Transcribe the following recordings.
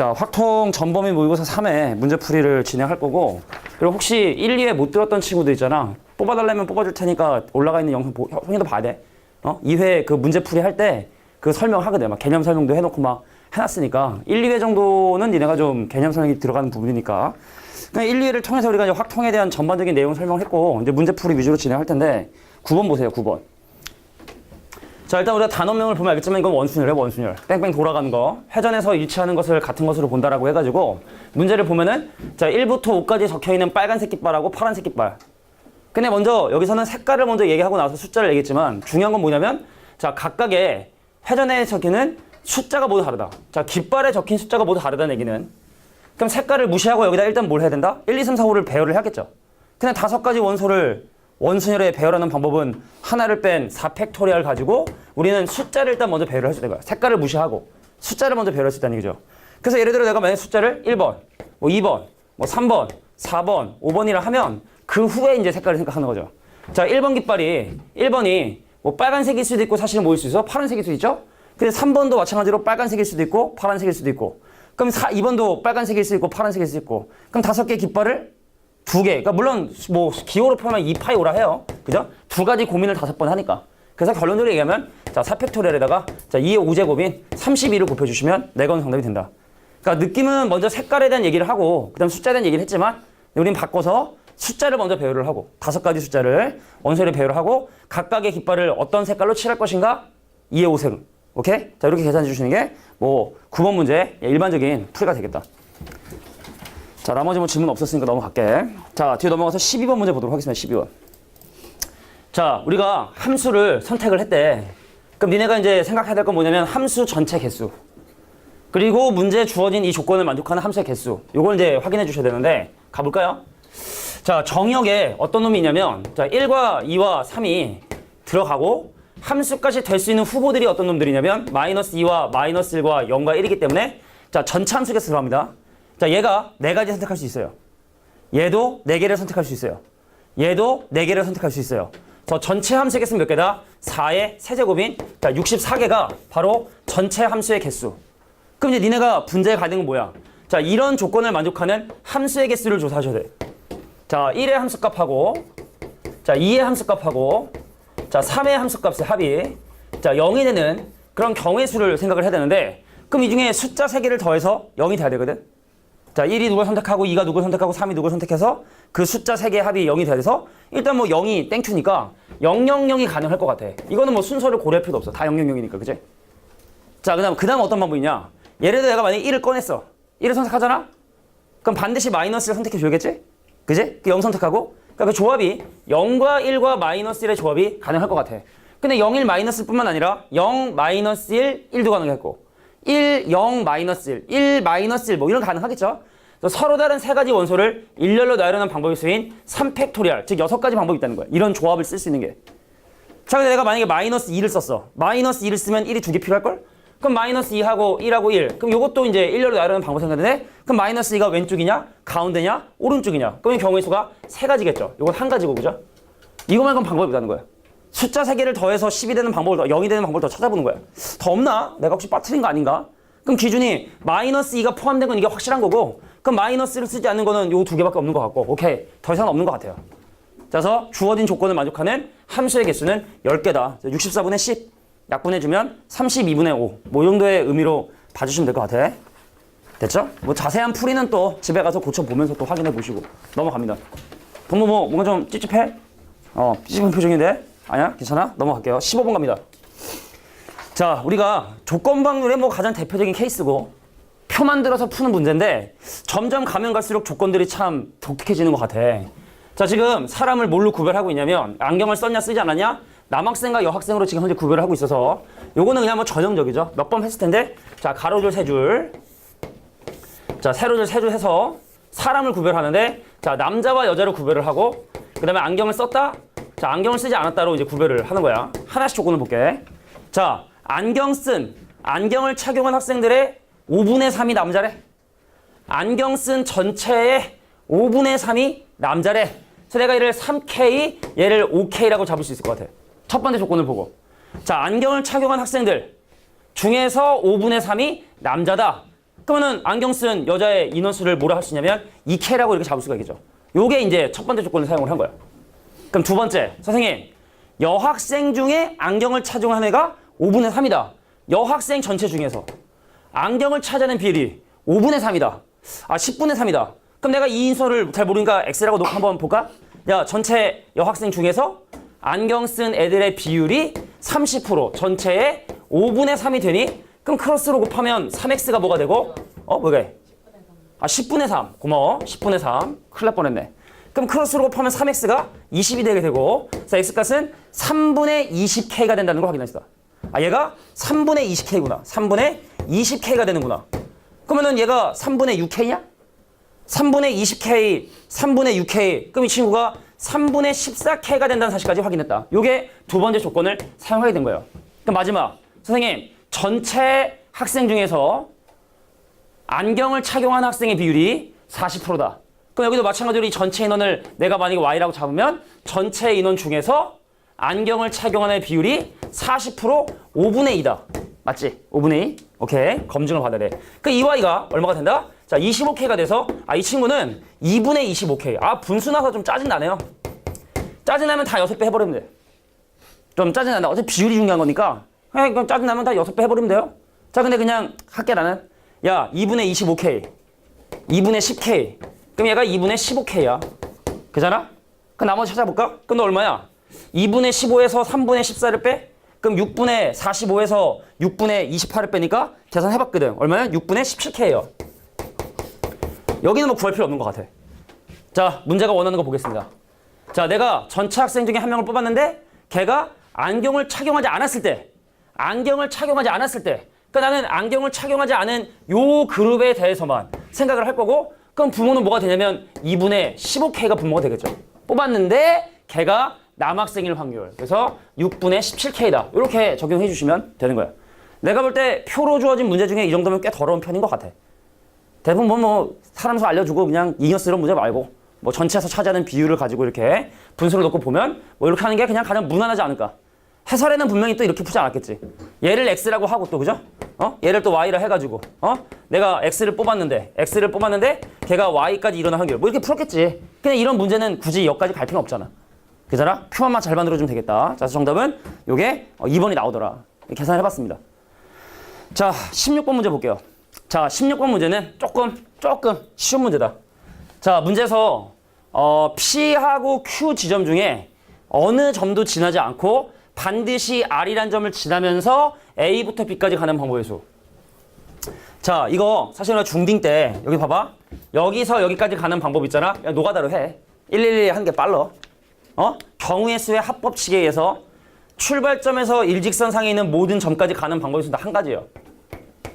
자, 확통 전범위 모의고사 3회 문제풀이를 진행할 거고, 그리고 혹시 1, 2회 못 들었던 친구들 있잖아. 뽑아달라면 뽑아줄 테니까 올라가 있는 영상 형님도 봐야 돼. 2회 그 문제풀이 할 때 그 설명하거든. 막 개념 설명도 해놓고 막 해놨으니까 1, 2회 정도는 니네가 좀 개념 설명이 들어가는 부분이니까. 그냥 1, 2회를 통해서 우리가 이제 확통에 대한 전반적인 내용 설명했고, 이제 문제풀이 위주로 진행할 텐데, 9번 보세요, 9번. 자, 일단 우리가 단원명을 보면 알겠지만 이건 원순열이에요, 원순열. 뺑뺑 돌아가는 거. 회전해서 일치하는 것을 같은 것으로 본다라고 해가지고, 문제를 보면은, 자, 1부터 5까지 적혀있는 빨간색 깃발하고 파란색 깃발. 근데 먼저, 여기서는 색깔을 먼저 얘기하고 나서 숫자를 얘기했지만, 중요한 건 뭐냐면, 자, 각각의 회전에 적히는 숫자가 모두 다르다. 자, 깃발에 적힌 숫자가 모두 다르다는 얘기는. 그럼 색깔을 무시하고 여기다 일단 뭘 해야 된다? 1, 2, 3, 4, 5를 배열을 해야겠죠. 그냥 5가지 원소를 원순열에 배열하는 방법은 하나를 뺀 4팩토리얼 가지고 우리는 숫자를 일단 먼저 배열을 할 수 있는 거야. 색깔을 무시하고 숫자를 먼저 배열할 수 있다는 얘기죠. 그래서 예를 들어 내가 만약에 숫자를 1번, 뭐 2번, 뭐 3번, 4번, 5번이라 하면 그 후에 이제 색깔을 생각하는 거죠. 자, 1번이 뭐 빨간색일 수도 있고 사실은 뭐일 수 있어? 파란색일 수도 있죠? 근데 3번도 마찬가지로 빨간색일 수도 있고 파란색일 수도 있고, 그럼 2번도 빨간색일 수 있고 파란색일 수 있고, 그럼 5개의 깃발을 2개, 그러니까 물론 뭐 기호로 표현하면 2파이 오라 해요. 그죠? 2가지 고민을 5번 하니까. 그래서 결론적으로 얘기하면, 자, 4팩토리얼에다가 자, 2의 5제곱인 32를 곱해주시면 4건 정답이 된다. 그러니까 느낌은 먼저 색깔에 대한 얘기를 하고, 그 다음 숫자에 대한 얘기를 했지만, 우린 바꿔서 숫자를 먼저 배열을 하고, 5가지 숫자를 원소에 배열을 하고, 각각의 깃발을 어떤 색깔로 칠할 것인가? 2의 5색. 오케이? 자, 이렇게 계산해 주시는 게, 뭐, 9번 문제 일반적인 풀이가 되겠다. 자, 나머지 뭐 질문 없었으니까 넘어갈게. 자, 뒤에 넘어가서 12번 문제 보도록 하겠습니다. 12번. 자, 우리가 함수를 선택을 했대. 그럼 니네가 이제 생각해야 될 건 뭐냐면 함수 전체 개수, 그리고 문제에 주어진 이 조건을 만족하는 함수의 개수, 요걸 이제 확인해 주셔야 되는데, 가볼까요? 자, 정역에 어떤 놈이 있냐면, 자, 1과 2와 3이 들어가고 함수까지 될 수 있는 후보들이 어떤 놈들이냐면 -2와 -1과 0과 1이기 때문에, 자, 전체 함수 개수 들어갑니다. 자, 얘가 4가지 선택할 수 있어요. 얘도 4개를 선택할 수 있어요. 얘도 4개를 선택할 수 있어요. 저 전체 함수의 개수는 몇 개다? 4의 세제곱인, 자, 64개가 바로 전체 함수의 개수. 그럼 이제 니네가 분자에 가야 되는 건 뭐야? 자, 이런 조건을 만족하는 함수의 개수를 조사하셔야 돼. 자, 1의 함수값하고, 자, 2의 함수값하고, 자, 3의 함수값의 합이, 자, 0이 되는 그런 경우의 수를 생각을 해야 되는데, 그럼 이 중에 숫자 3개를 더해서 0이 돼야 되거든? 자, 1이 누굴 선택하고, 2가 누굴 선택하고, 3이 누굴 선택해서 그 숫자 3개의 합이 0이 돼야 돼서, 일단 뭐 0이 땡큐니까 000이 가능할 것 같아. 이거는 뭐 순서를 고려할 필요도 없어. 다 000이니까, 그치? 자, 그 다음 어떤 방법이냐? 예를 들어 내가 만약에 1을 꺼냈어. 1을 선택하잖아? 그럼 반드시 마이너스를 선택해 줘야겠지? 그지? 그 0 선택하고, 그러니까 그 조합이 0과 1과 -1의 조합이 가능할 것 같아. 근데 0, 1, -1 뿐만 아니라 0, -1, 1도 가능했고, 1, 0, -1, 1, -1 뭐 이런 가능하겠죠? 서로 다른 3가지 원소를 일렬로 나열하는 방법이 쓰인 3팩토리얼, 즉 6가지 방법이 있다는 거야. 이런 조합을 쓸 수 있는 게. 자, 근데 내가 만약에 -2를 썼어. -2를 쓰면 1이 2개 필요할걸? 그럼 -2하고 1하고 1. 그럼 이것도 이제 일렬로 나열하는 방법이 생겼는데, 그럼 -2가 왼쪽이냐, 가운데냐, 오른쪽이냐. 그럼 경우의 수가 3가지겠죠. 이건 1가지고, 그죠? 이거 말고는 방법이 없다는 거야. 숫자 3개를 더해서 10이 되는 방법을 0이 되는 방법을 더 찾아보는 거야. 더 없나? 내가 혹시 빠뜨린 거 아닌가? 그럼 기준이 -2가 포함된 건 이게 확실한 거고, 그럼 -를 쓰지 않는 거는 요 2개밖에 없는 것 같고, 오케이. 더 이상 없는 것 같아요. 그래서 주어진 조건을 만족하는 함수의 개수는 10개다. 64분의 10. 약분해주면 32분의 5. 뭐 이 정도의 의미로 봐주시면 될 것 같아. 됐죠? 뭐 자세한 풀이는 또 집에 가서 고쳐보면서 또 확인해 보시고 넘어갑니다. 뭔가 좀 찝찝해? 찝찝한 표정인데? 아니야? 괜찮아? 넘어갈게요. 15번 갑니다. 자, 우리가 조건방률의 뭐 가장 대표적인 케이스고, 표 만들어서 푸는 문제인데 점점 가면 갈수록 조건들이 참 독특해지는 것 같아. 자, 지금 사람을 뭘로 구별하고 있냐면, 안경을 썼냐 쓰지 않았냐, 남학생과 여학생으로 지금 현재 구별을 하고 있어서, 요거는 그냥 뭐 전형적이죠. 몇 번 했을 텐데, 자, 가로줄 3줄, 자, 세로줄 3줄 해서 사람을 구별하는데, 자, 남자와 여자로 구별을 하고, 그 다음에 안경을 썼다, 자, 안경을 쓰지 않았다로 이제 구별을 하는 거야. 하나씩 조건을 볼게. 자, 안경을 착용한 학생들의 5분의 3이 남자래. 안경 쓴 전체의 5분의 3이 남자래. 그래서 내가 얘를 3K, 얘를 5K라고 잡을 수 있을 것 같아. 첫 번째 조건을 보고. 자, 안경을 착용한 학생들 중에서 5분의 3이 남자다. 그러면은 안경 쓴 여자의 인원수를 뭐라 할 수 있냐면 2K라고 이렇게 잡을 수가 있겠죠. 요게 이제 첫 번째 조건을 사용을 한 거야. 그럼 두 번째, 선생님, 여학생 중에 안경을 착용한 애가 5분의 3이다. 여학생 전체 중에서 안경을 차지하는 비율이 5분의 3이다. 10분의 3이다. 그럼 내가 이 인수를 잘 모르니까 X라고 놓고 한번 볼까? 야, 전체 여학생 중에서 안경 쓴 애들의 비율이 30%, 전체의 5분의 3이 되니? 그럼 크로스로 곱하면 3X가 뭐가 되고? 뭐게? 10분의 3. 고마워. 10분의 3. 큰일 날 뻔했네. 그럼 크로스로 곱하면 3X가 20이 되게 되고, 그래서 X값은 3분의 20K가 된다는 걸 확인했어. 얘가 3분의 20K구나. 3분의 20K가 되는구나. 그러면은 얘가 3분의 6K냐? 3분의 20K, 3분의 6K. 그럼 이 친구가 3분의 14K가 된다는 사실까지 확인했다. 요게 두 번째 조건을 사용하게 된 거예요. 그럼 마지막. 선생님, 전체 학생 중에서 안경을 착용한 학생의 비율이 40%다. 그럼 여기도 마찬가지로 이 전체 인원을 내가 만약에 Y라고 잡으면 전체 인원 중에서 안경을 착용하는 비율이 40% 5분의 2다. 맞지? 5분의 2. 오케이. 검증을 받아야 돼. 그 이 Y가 얼마가 된다? 자, 25K가 돼서 이 친구는 2분의 25K. 분수 나서 좀 짜증나네요. 짜증나면 다 6배 해버리면 돼. 좀 짜증난다. 어차피 비율이 중요한 거니까 그럼 짜증나면 다 6배 해버리면 돼요. 자, 근데 그냥 할게 나는. 야, 2분의 25K, 2분의 10K. 그럼 얘가 2분의 15K야. 그잖아? 그럼 나머지 찾아볼까? 그럼 너 얼마야? 2분의 15에서 3분의 14를 빼? 그럼 6분의 45에서 6분의 28을 빼니까 계산해봤거든. 얼마야? 6분의 17K예요. 여기는 뭐 구할 필요 없는 것 같아. 자, 문제가 원하는 거 보겠습니다. 자, 내가 전체 학생 중에 한 명을 뽑았는데 걔가 안경을 착용하지 않았을 때, 그러니까 나는 안경을 착용하지 않은 요 그룹에 대해서만 생각을 할 거고, 그럼 부모는 뭐가 되냐면 2분의 15K가 부모가 되겠죠. 뽑았는데 걔가 남학생일 확률. 그래서 6분의 17K다. 이렇게 적용해 주시면 되는 거야. 내가 볼 때 표로 주어진 문제 중에 이 정도면 꽤 더러운 편인 것 같아. 대부분 뭐 사람 수 알려주고 그냥 잉여스러운 문제 말고 뭐 전체에서 차지하는 비율을 가지고 이렇게 분수를 놓고 보면 뭐 이렇게 하는 게 그냥 가장 무난하지 않을까. 해설에는 분명히 또 이렇게 푸지 않았겠지. 얘를 X라고 하고 또 그죠? 얘를 또 Y라 해가지고 내가 X를 뽑았는데 걔가 Y까지 일어날 확률 뭐 이렇게 풀었겠지. 그냥 이런 문제는 굳이 여기까지 갈 필요는 없잖아. 그잖아? 표만만 잘 만들어주면 되겠다. 자, 그래서 정답은 요게 2번이 나오더라. 계산해봤습니다. 자, 16번 문제 볼게요. 자, 16번 문제는 조금 쉬운 문제다. 자, 문제에서 P하고 Q 지점 중에 어느 점도 지나지 않고 반드시 R이란 점을 지나면서 A부터 B까지 가는 방법의 수. 자, 이거 사실 나 중딩 때 여기 봐봐. 여기서 여기까지 가는 방법 있잖아. 야, 노가다로 해. 111 하는 게 빨라. 경우의 수의 합법칙에 의해서 출발점에서 일직선상에 있는 모든 점까지 가는 방법의 수는 한 가지예요.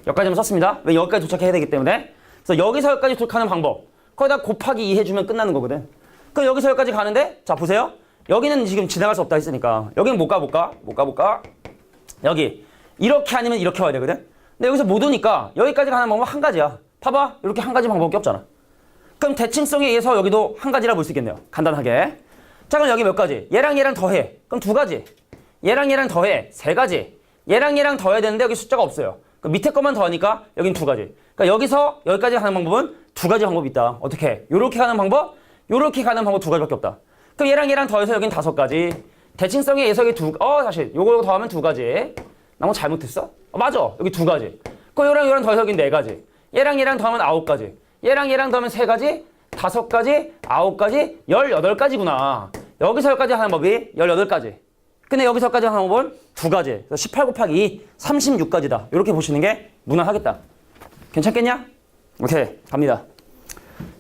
여기까지만 썼습니다. 왜 여기까지 도착해야 되기 때문에. 그래서 여기서 여기까지 도착하는 방법. 거기다 곱하기 2 해주면 끝나는 거거든. 그럼 여기서 여기까지 가는데, 자, 보세요. 여기는 지금 지나갈 수 없다 했으니까. 여기는 못 가볼까? 여기. 이렇게 아니면 이렇게 와야 되거든. 근데 여기서 못 오니까 여기까지 가는 방법은 한 가지야. 봐봐. 이렇게 한 가지 방법밖에 없잖아. 그럼 대칭성에 의해서 여기도 한 가지라 볼 수 있겠네요. 간단하게. 자, 그럼 여기 몇 가지? 얘랑 더해. 그럼 2가지. 얘랑 더해. 3가지. 얘랑 더해야 되는데 여기 숫자가 없어요. 그럼 밑에 것만 더하니까 여긴 2가지. 그러니까 여기서 여기까지 가는 방법은 2가지 방법이 있다. 어떻게? 요렇게 가는 방법, 요렇게 가는 방법 2가지밖에 없다. 그럼 얘랑 더해서 여긴 5가지. 대칭성에 의해서 여기 사실 요거 더하면 2가지. 나 뭐 잘못했어? 맞아. 여기 2가지. 그럼 얘랑 더해서 여긴 4가지. 얘랑 더하면 9가지. 얘랑 더하면 3가지, 5가지, 9가지, 18가지구나. 여기서 여기까지 하는 법이 18가지. 근데 여기서 여기까지 하는 법은 2가지. 그래서 18 곱하기 2, 36가지다. 이렇게 보시는 게 무난하겠다. 괜찮겠냐? 오케이, 갑니다.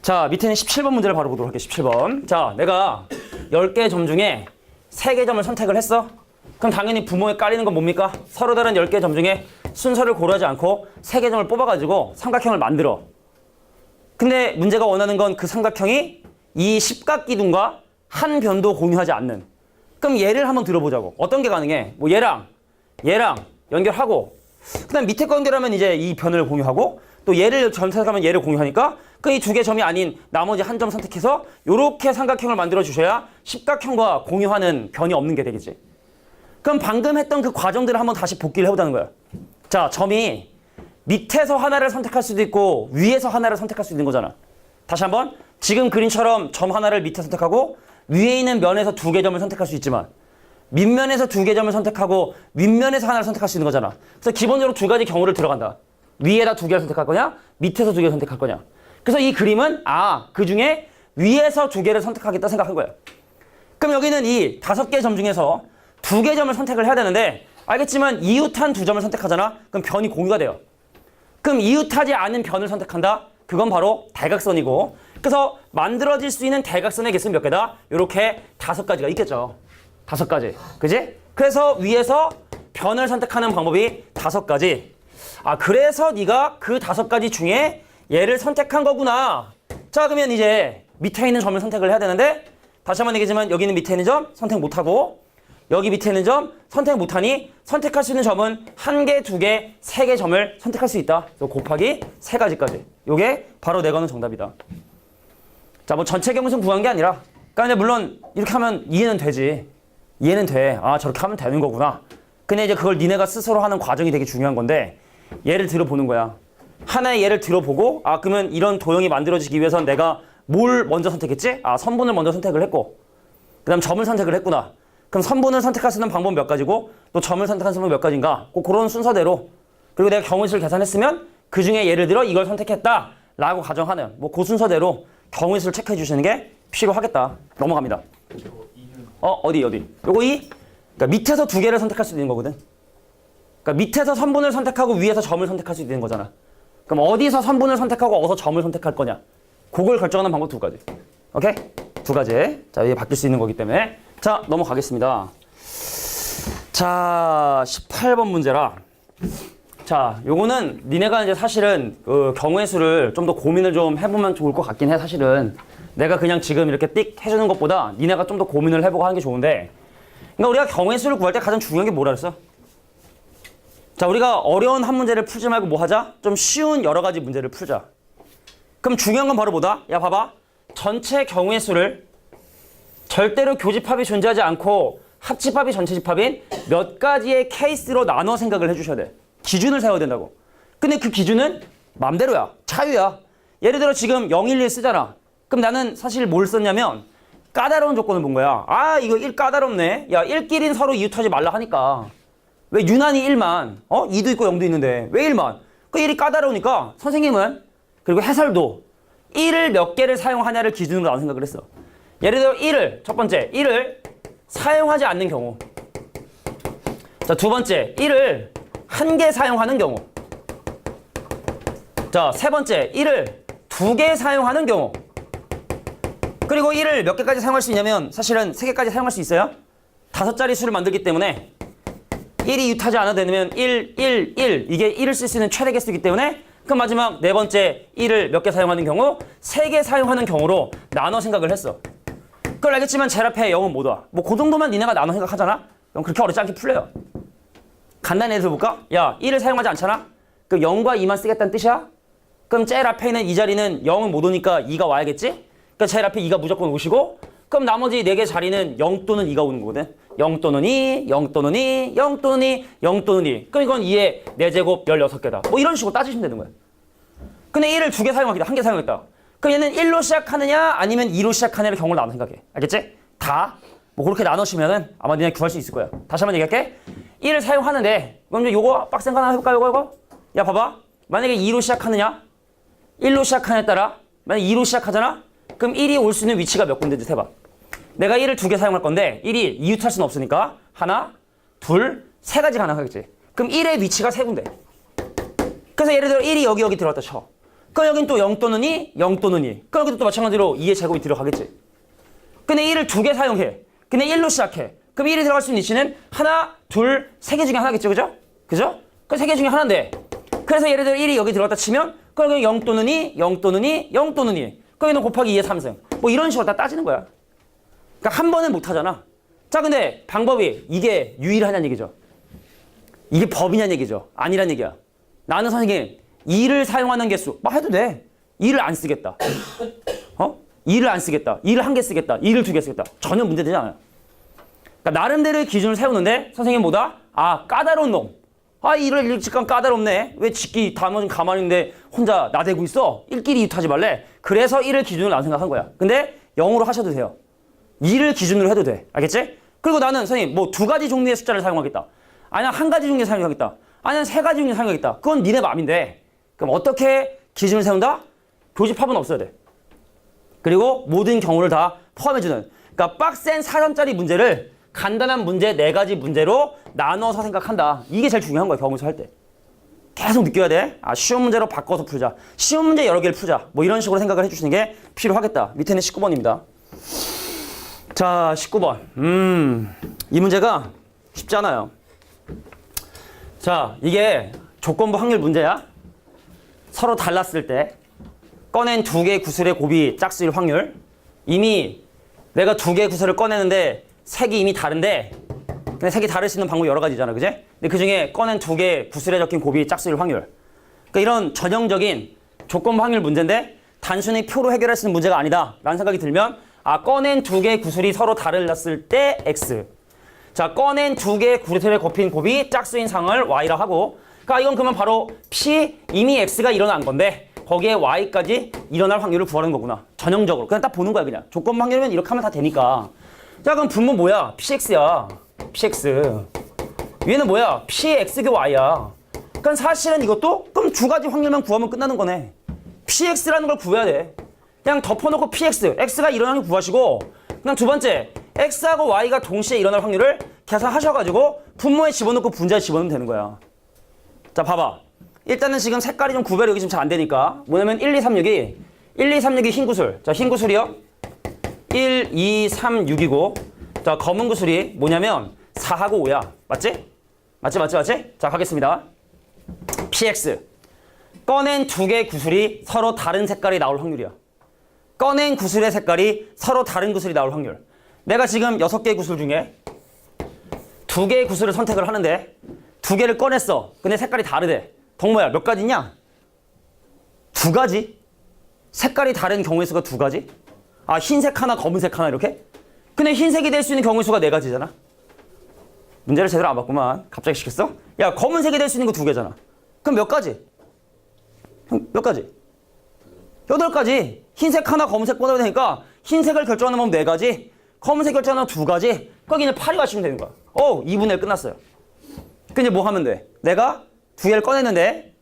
자, 밑에는 17번 문제를 바로 보도록 할게요. 17번. 자, 내가 10개의 점 중에 3개 점을 선택을 했어. 그럼 당연히 부모에 깔리는 건 뭡니까? 서로 다른 10개의 점 중에 순서를 고려하지 않고 3개 점을 뽑아가지고 삼각형을 만들어. 근데 문제가 원하는 건 그 삼각형이 이 십각기둥과 한 변도 공유하지 않는. 그럼 얘를 한번 들어보자고. 어떤 게 가능해? 뭐 얘랑 연결하고, 그 다음 밑에 거 연결하면 이제 이 변을 공유하고, 또 얘를 선택하면 얘를 공유하니까 그 이 2개 점이 아닌 나머지 한 점 선택해서 요렇게 삼각형을 만들어 주셔야 십각형과 공유하는 변이 없는 게 되겠지. 그럼 방금 했던 그 과정들을 한번 다시 복기를 해보자는 거야. 자, 점이 밑에서 하나를 선택할 수도 있고 위에서 하나를 선택할 수 있는 거잖아. 다시 한번 지금 그림처럼 점 하나를 밑에 선택하고 위에 있는 면에서 두 개 점을 선택할 수 있지만 밑면에서 두 개 점을 선택하고 윗면에서 하나를 선택할 수 있는 거잖아. 그래서 기본적으로 두 가지 경우를 들어간다. 위에다 두 개를 선택할 거냐 밑에서 두 개를 선택할 거냐. 그래서 이 그림은 그중에 위에서 두 개를 선택하겠다 생각한 거야. 그럼 여기는 이 5개 점 중에서 두 개 점을 선택을 해야 되는데 알겠지만 이웃한 두 점을 선택하잖아. 그럼 변이 공유가 돼요. 그럼 이웃하지 않은 변을 선택한다. 그건 바로 대각선이고 그래서 만들어질 수 있는 대각선의 개수는 몇 개다? 이렇게 5가지가 있겠죠. 5가지. 그지? 그래서 위에서 변을 선택하는 방법이 5가지. 그래서 네가 그 5가지 중에 얘를 선택한 거구나. 자, 그러면 이제 밑에 있는 점을 선택을 해야 되는데 다시 한번 얘기하지만 여기 있는 밑에 있는 점 선택 못하고 여기 밑에 있는 점 선택 못하니 선택할 수 있는 점은 1개, 2개, 3개 점을 선택할 수 있다. 그래서 곱하기 3가지까지. 요게 바로 내거는 정답이다. 자, 뭐 전체 경우는 구한 게 아니라 그러니까 물론 이렇게 하면 이해는 되지. 이해는 돼. 저렇게 하면 되는 거구나. 근데 이제 그걸 니네가 스스로 하는 과정이 되게 중요한 건데 예를 들어보는 거야. 하나의 예를 들어보고 그러면 이런 도형이 만들어지기 위해선 내가 뭘 먼저 선택했지? 선분을 먼저 선택을 했고 그 다음 점을 선택을 했구나. 그럼 선분을 선택할 수 있는 방법은 몇 가지고 또 점을 선택할 수 있는 방법은 몇 가지인가? 그런 순서대로 그리고 내가 경우수를 계산했으면 그 중에 예를 들어 이걸 선택했다 라고 가정하는 그 순서대로 경우수를 체크해 주시는 게 필요하겠다. 넘어갑니다. 어디? 요거 그러니까 밑에서 두 개를 선택할 수 있는 거거든. 그러니까 밑에서 선분을 선택하고 위에서 점을 선택할 수 있는 거잖아. 그럼 어디서 선분을 선택하고 어디서 점을 선택할 거냐? 그걸 결정하는 방법 2가지. 오케이? 2가지. 자, 이게 바뀔 수 있는 거기 때문에. 자, 넘어가겠습니다. 자, 18번 문제라. 자, 요거는 니네가 이제 사실은 그 경우의 수를 좀 더 고민을 좀 해보면 좋을 것 같긴 해, 사실은. 내가 그냥 지금 이렇게 띡 해주는 것보다 니네가 좀 더 고민을 해보고 하는 게 좋은데 그러니까 우리가 경우의 수를 구할 때 가장 중요한 게 뭐라 그랬어? 자, 우리가 어려운 한 문제를 풀지 말고 뭐 하자? 좀 쉬운 여러 가지 문제를 풀자. 그럼 중요한 건 바로 뭐다? 야, 봐봐. 전체 경우의 수를 절대로 교집합이 존재하지 않고 합집합이 전체 집합인 몇 가지의 케이스로 나눠 생각을 해주셔야 돼. 기준을 세워야 된다고. 근데 그 기준은 맘대로야. 자유야. 예를 들어 지금 011 쓰잖아. 그럼 나는 사실 뭘 썼냐면 까다로운 조건을 본 거야. 이거 1 까다롭네. 야, 1끼리는 서로 이웃하지 말라 하니까. 왜 유난히 1만, 2도 있고 0도 있는데 왜 1만? 그 1이 까다로우니까 선생님은 그리고 해설도 1을 몇 개를 사용하냐를 기준으로 나온 생각을 했어. 예를 들어 1을, 첫 번째 1을 사용하지 않는 경우. 자, 두 번째 1을 1개 사용하는 경우. 자, 세 번째 1을 2개 사용하는 경우. 그리고 1을 몇 개까지 사용할 수 있냐면 사실은 3개까지 사용할 수 있어요. 5자리 수를 만들기 때문에 1이 유타지 않아도 되면 1, 1, 1 이게 1을 쓸 수 있는 최대 개수이기 때문에 그럼 마지막 네 번째 1을 몇 개 사용하는 경우 3개 사용하는 경우로 나눠 생각을 했어. 그걸 알겠지만 제일 앞에 0은 못 와. 그 정도만 니네가 나눠 생각하잖아? 그럼 그렇게 어렵지 않게 풀려요. 간단히 예를 들어볼까? 야, 1을 사용하지 않잖아? 그럼 0과 2만 쓰겠다는 뜻이야? 그럼 제일 앞에 있는 이 자리는 0은 못 오니까 2가 와야겠지? 그러니까 제일 앞에 2가 무조건 오시고 그럼 나머지 4개 자리는 0 또는 2가 오는 거거든. 0 또는 2, 0 또는 2, 0 또는 2, 0 또는 2. 그럼 이건 2의 4제곱 16개다. 이런 식으로 따지시면 되는 거야. 근데 1을 2개 사용하겠다. 1개 사용했다. 그럼 얘는 1로 시작하느냐 아니면 2로 시작하느냐를 경우를 나눠 생각해. 알겠지? 다 그렇게 나누시면은 아마 니네 구할 수 있을 거야. 다시 한번 얘기할게. 1을 사용하는데 그럼 요거 빡센 거 하나 해볼까? 요거? 야, 봐봐. 만약에 2로 시작하느냐 1로 시작하느냐에 따라 만약에 2로 시작하잖아? 그럼 1이 올 수 있는 위치가 몇 군데인지 해봐. 내가 1을 2개 사용할 건데 1이 이웃할 수는 없으니까 하나, 둘, 3가지 가능하겠지. 그럼 1의 위치가 3군데. 그래서 예를 들어 1이 여기 들어갔다 쳐. 그럼 여긴 또 0 또는 2, 0 또는 2. 그럼 여기도 또 마찬가지로 2의 제곱이 들어가겠지. 근데 1을 2개 사용해. 근데 1로 시작해. 그럼 1이 들어갈 수 있는 위치는 하나, 둘, 3개 중에 하나겠죠. 그죠? 그 3개 중에 하나인데. 그래서 예를 들어 1이 여기 들어갔다 치면 그럼 여기 0 또는 2, 0 또는 2, 0 또는 2. 그럼 여기는 곱하기 2의 3승. 이런 식으로 다 따지는 거야. 그러니까 한 번은 못 하잖아. 자, 근데 방법이 이게 유일하냐는 얘기죠. 이게 법이냐는 얘기죠. 아니란 얘기야. 나는 선생님 2를 사용하는 개수 해도 돼. 2를 안 쓰겠다. 2를 안 쓰겠다. 2를 1개 쓰겠다. 2를 2개 쓰겠다. 전혀 문제되지 않아요. 그러니까 나름대로의 기준을 세우는데 선생님 뭐다? 까다로운 놈. 아, 이를 일찍간 까다롭네. 왜 짓기 다음은 가만히 있는데 혼자 나대고 있어? 1끼리 이웃하지 말래. 그래서 1을 기준으로 나는 생각한 거야. 근데 0으로 하셔도 돼요. 2를 기준으로 해도 돼. 알겠지? 그리고 나는 선생님 뭐 2가지 종류의 숫자를 사용하겠다. 아니면 1가지 종류의 사용하겠다. 아니면 3가지 종류의 사용하겠다. 그건 니네 마음인데. 그럼 어떻게 기준을 세운다? 교집합은 없어야 돼. 그리고 모든 경우를 다 포함해주는. 그러니까 빡센 4점짜리 문제를 간단한 문제 4가지 문제로 나눠서 생각한다. 이게 제일 중요한 거야, 경우수 할 때. 계속 느껴야 돼. 아, 쉬운 문제로 바꿔서 풀자. 쉬운 문제 여러 개를 풀자. 뭐 이런 식으로 생각을 해주시는 게 필요하겠다. 밑에는 19번입니다. 자, 19번. 이 문제가 쉽지 않아요. 자, 이게 조건부 확률 문제야. 서로 달랐을 때 꺼낸 2개의 구슬의 곱이 짝수일 확률. 이미 내가 2개의 구슬을 꺼내는데 색이 이미 다른데, 근데 색이 다를 수 있는 방법이 여러 가지잖아, 그지? 근데 그 중에 꺼낸 2개의 구슬에 적힌 곱이 짝수일 확률. 그러니까 이런 전형적인 조건부 확률 문제인데 단순히 표로 해결할 수 있는 문제가 아니다 라는 생각이 들면, 아, 꺼낸 2개의 구슬이 서로 다르렸을 때 X. 자, 꺼낸 2개의 구슬에 곱힌 곱이 짝수인 상을 Y라 하고, 그러니까 이건 그러면 바로 P, 이미 X가 일어난 건데 거기에 Y까지 일어날 확률을 구하는 거구나. 전형적으로. 그냥 딱 보는 거야, 그냥. 조건부 확률이면 이렇게 하면 다 되니까. 자, 그럼 분모 뭐야? PX야. PX. 얘는 뭐야? PX교 Y야. 그럼 사실은 이것도 그럼 2가지 확률만 구하면 끝나는 거네. PX라는 걸 구해야 돼. 그냥 덮어놓고 PX, X가 일어나는 걸 구하시고, 그냥 두 번째, X하고 Y가 동시에 일어날 확률을 계산하셔가지고 분모에 집어넣고 분자에 집어넣으면 되는 거야. 자, 봐봐. 일단은 지금 색깔이 좀 구별이 여기 지금 잘 안 되니까 뭐냐면 1, 2, 3, 6이 흰 구슬. 자, 흰 구슬이요. 1, 2, 3, 6이고, 자, 검은 구슬이 뭐냐면 4하고 5야. 맞지? 맞지? 자, 가겠습니다. PX. 꺼낸 2개의 구슬이 서로 다른 색깔이 나올 확률이야. 꺼낸 구슬의 색깔이 서로 다른 구슬이 나올 확률. 내가 지금 6개의 구슬 중에 2개의 구슬을 선택을 하는데 2개를 꺼냈어. 근데 색깔이 다르대. 덕모야, 몇 가지냐? 2가지? 색깔이 다른 경우의 수가 2가지? 아, 흰색 하나, 검은색 하나 이렇게? 근데 흰색이 될 수 있는 경우의 수가 4가지잖아. 문제를 제대로 안 봤구만. 갑자기 시켰어? 야, 검은색이 될 수 있는 거 2개잖아. 그럼 몇 가지? 형, 몇 가지? 8가지. 흰색 하나, 검은색 꺼내야 되니까 흰색을 결정하는 건 4가지, 검은색 결정하는 건 2가지. 거기 이제 8이 맞추면 되는 거야. 2분의 1 끝났어요. 근데 뭐 하면 돼? 내가 2개를 꺼냈는데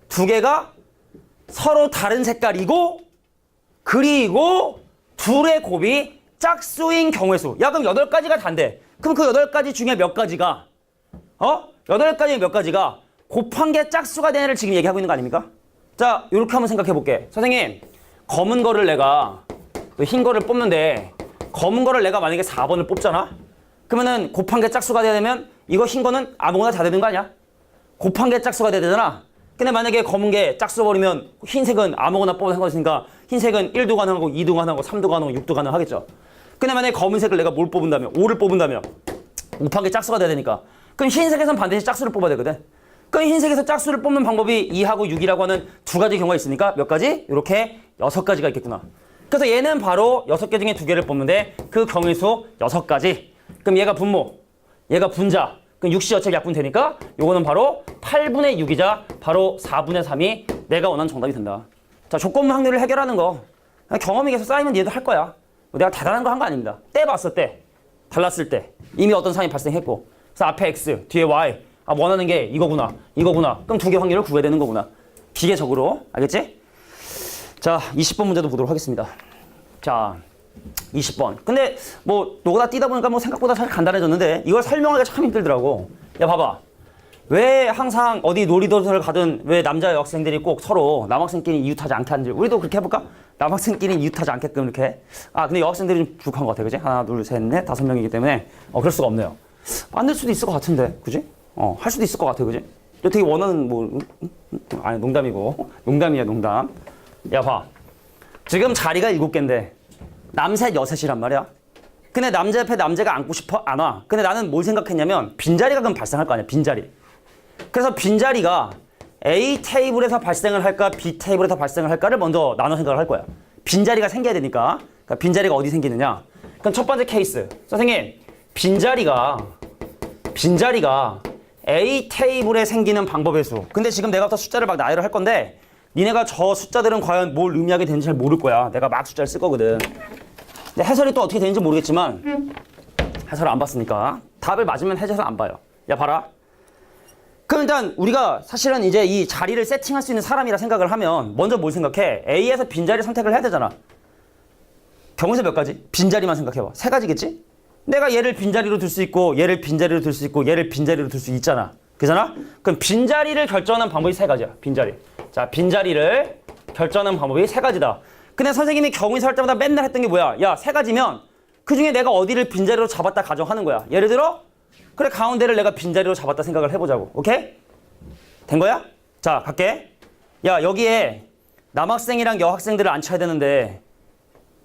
2개가 서로 다른 색깔이고, 그리고 둘의 곱이 짝수인 경우의 수. 야, 그럼 8가지가 단데. 그럼 그 8가지 중에 몇 가지가 8가지 몇 가지가 곱한 게 짝수가 되냐를 지금 얘기하고 있는 거 아닙니까? 자, 이렇게 한번 생각해 볼게. 선생님, 검은 거를 내가 흰 거를 뽑는데 검은 거를 내가 만약에 4번을 뽑잖아? 그러면은 곱한 게 짝수가 돼야 되면 이거 흰 거는 아무거나 다 되는 거 아니야? 곱한 게 짝수가 돼야 되잖아? 근데 만약에 검은 게 짝수 버리면 흰색은 아무거나 뽑아도 상관없으니까 흰색은 1도 가능하고 2도 가능하고 3도 가능하고 6도 가능하겠죠. 근데 만약에 검은색을 내가 뭘 뽑은다면, 5를 뽑은다면 곱한 게 짝수가 돼야 되니까 그럼 흰색에선 반드시 짝수를 뽑아야 되거든. 그럼 흰색에서 짝수를 뽑는 방법이 2하고 6이라고 하는 2가지 경우가 있으니까 몇 가지? 이렇게 6가지가 있겠구나. 그래서 얘는 바로 6개 중에 2개를 뽑는데 그 경우의 수 6가지. 그럼 얘가 분모, 얘가 분자. 그럼 6시 어차피 약분 되니까 요거는 바로 8분의 6이자 바로 4분의 3이 내가 원하는 정답이 된다. 자, 조건부 확률을 해결하는 거 경험이 계속 쌓이면 얘도 할 거야. 내가 대단한 거 한 거 아닙니다. 때 봤을 때, 달랐을 때 이미 어떤 상황이 발생했고, 그래서 앞에 X, 뒤에 Y, 아, 원하는 게 이거구나. 그럼 2개 확률을 구해야 되는 거구나. 기계적으로. 알겠지? 자, 20번 문제도 보도록 하겠습니다. 자, 20번. 근데 뭐 노가다 뛰다 보니까 뭐 생각보다 사실 간단해졌는데 이걸 설명하기가 참 힘들더라고. 야, 봐봐. 왜 항상 어디 놀이동산을 가든 왜 남자 여학생들이 꼭 서로 남학생끼리 이웃하지 않게 하는지 우리도 그렇게 해볼까? 남학생끼리 이웃하지 않게끔 이렇게. 아, 근데 여학생들이 좀 부족한 것 같아, 그지? 하나, 둘, 셋, 넷, 5명이기 때문에 그럴 수가 없네요. 안 될 수도 있을 것 같은데, 그지? 할 수도 있을 것 같아, 그지? 되게 원하는 뭐 아니, 농담이고. 농담이야, 농담. 야, 봐. 지금 자리가 7개인데 남셋 여셋이란 말이야. 근데 남자 옆에 남자가 앉고 싶어? 안 와. 근데 나는 뭘 생각했냐면 빈자리가 그럼 발생할 거 아니야, 빈자리. 그래서 빈자리가 A 테이블에서 발생을 할까 B 테이블에서 발생을 할까를 먼저 나눠 생각을 할 거야. 빈자리가 생겨야 되니까. 그러니까 빈자리가 어디 생기느냐. 그럼 첫 번째 케이스. 선생님, 빈자리가 A 테이블에 생기는 방법의 수. 근데 지금 내가부터 숫자를 막 나열을 할 건데 니네가 저 숫자들은 과연 뭘 의미하게 되는지 잘 모를 거야. 내가 막 숫자를 쓸 거거든. 근데 해설이 또 어떻게 되는지 모르겠지만 해설을 안 봤으니까 답을 맞으면 해설을 안 봐요. 야 봐라. 그럼 일단 우리가 사실은 이제 이 자리를 세팅할 수 있는 사람이라 생각을 하면 먼저 뭘 생각해? A에서 빈자리 선택을 해야 되잖아. 경우에서 몇 가지? 빈자리만 생각해봐. 세 가지겠지? 내가 얘를 빈자리로 둘 수 있고 얘를 빈자리로 둘 수 있고 얘를 빈자리로 둘 수 있잖아. 그잖아? 그럼 빈자리를 결정하는 방법이 세 가지야. 빈자리. 자, 빈자리를 결정하는 방법이 세 가지다. 근데 선생님이 경우에서 할 때마다 맨날 했던 게 뭐야? 야, 세 가지면 그중에 내가 어디를 빈자리로 잡았다 가정하는 거야. 예를 들어 그래 가운데를 내가 빈자리로 잡았다 생각을 해보자고. 오케이? 된 거야? 자, 갈게. 야, 여기에 남학생이랑 여학생들을 앉혀야 되는데